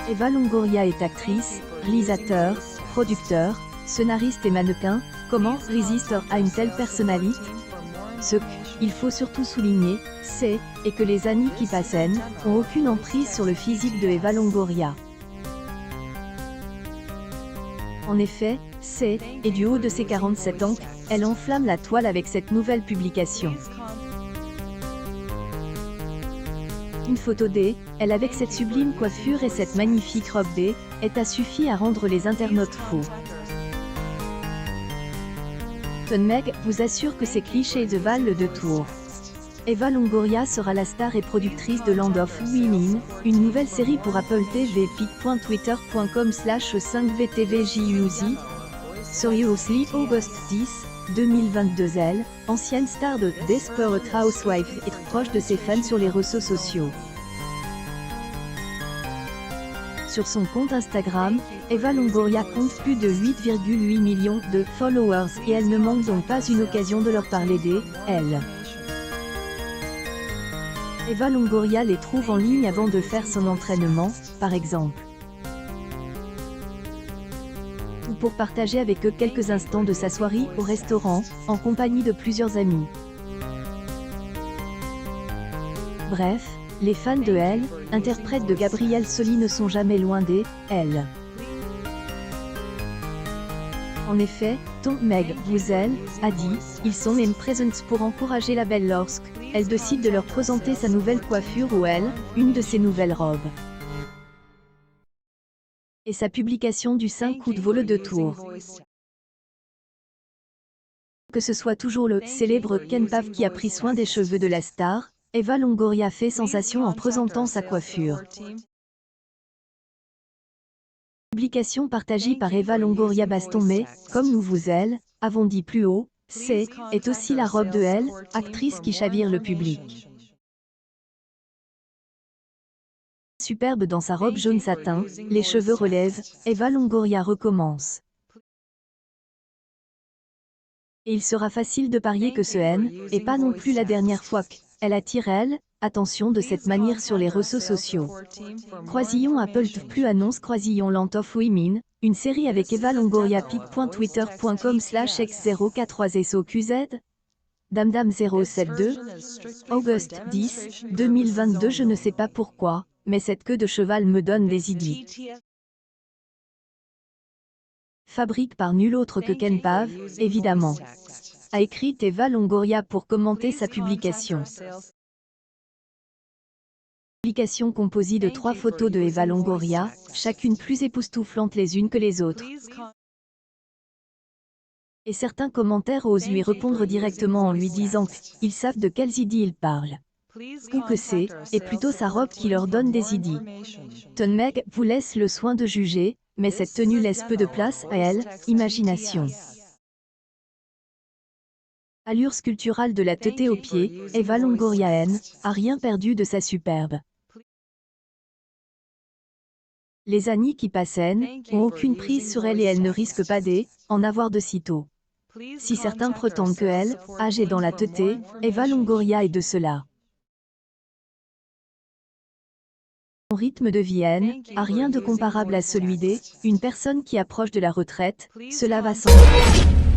Eva Longoria est actrice, réalisateur, producteur, scénariste et mannequin. Comment résister à une telle personnalité? Ce qu'il faut surtout souligner, c'est que les années qui passent n'ont aucune emprise sur le physique de Eva Longoria. En effet, et du haut de ses 47 ans, elle enflamme la toile avec cette nouvelle publication. Une photo d'elle avec cette sublime coiffure et cette magnifique robe a suffi à rendre les internautes fous. Meg vous assure que ces clichés valent le détour. Eva Longoria sera la star et productrice de Land of Women, une nouvelle série pour Apple TV. pic.twitter.com/5vtvjuz. Seriously, August 10, 2022. Elle, ancienne star de Desperate Housewives, est proche de ses fans sur les réseaux sociaux. Sur son compte Instagram, Eva Longoria compte plus de 8,8 millions de followers et elle ne manque donc pas une occasion de leur parler d'elle. Eva Longoria les trouve en ligne avant de faire son entraînement, par exemple. Ou pour partager avec eux quelques instants de sa soirée au restaurant, en compagnie de plusieurs amis. Bref, les fans de elle, interprète de Gabrielle Soli, ne sont jamais loin d'elle. En effet, Meg vous a dit, ils sont même présents pour encourager la belle lorsqu'elle décide de leur présenter sa nouvelle coiffure ou une de ses nouvelles robes. Et sa publication du 5 août vaut le détour. Que ce soit toujours le célèbre Ken Pave qui a pris soin des cheveux de la star, Eva Longoria fait sensation en présentant sa coiffure. Publication partagée par Eva Longoria Baston, mais, comme nous vous avons dit plus haut, est aussi la robe de actrice qui chavire le public. Superbe dans sa robe jaune satin, les cheveux relèvent, Eva Longoria recommence. Et il sera facile de parier que ce n'est pas non plus la dernière fois qu'elle attire attention de cette manière sur les réseaux sociaux. Croisillon Apple TV+ annonce Croisillon Land of Women, une série avec Eva Longoria. pic.twitter.com/x04soqz. Damdam072. Auguste 10, 2022. Je ne sais pas pourquoi, mais cette queue de cheval me donne des idées. Fabrique par nul autre que Ken Pave, évidemment. A écrit Eva Longoria pour commenter sa publication. Publication composée de 3 photos de Eva Longoria, chacune plus époustouflante les unes que les autres. Et certains commentaires osent lui répondre directement en lui disant qu'ils savent de quelles idées il parle. Ou que c'est plutôt sa robe qui leur donne des idées. Meg vous laisse le soin de juger, mais cette tenue laisse peu de place à imagination. Allure sculpturale de la tête aux pieds, Eva Longoria a rien perdu de sa superbe. Les années qui passent n'ont aucune prise sur elle et elle ne risque pas d'en avoir de sitôt. Si certains prétendent que âgée dans la tête, Eva Longoria est de cela. Son rythme de vie a rien de comparable à celui d'une personne qui approche de la retraite, cela va sans dire.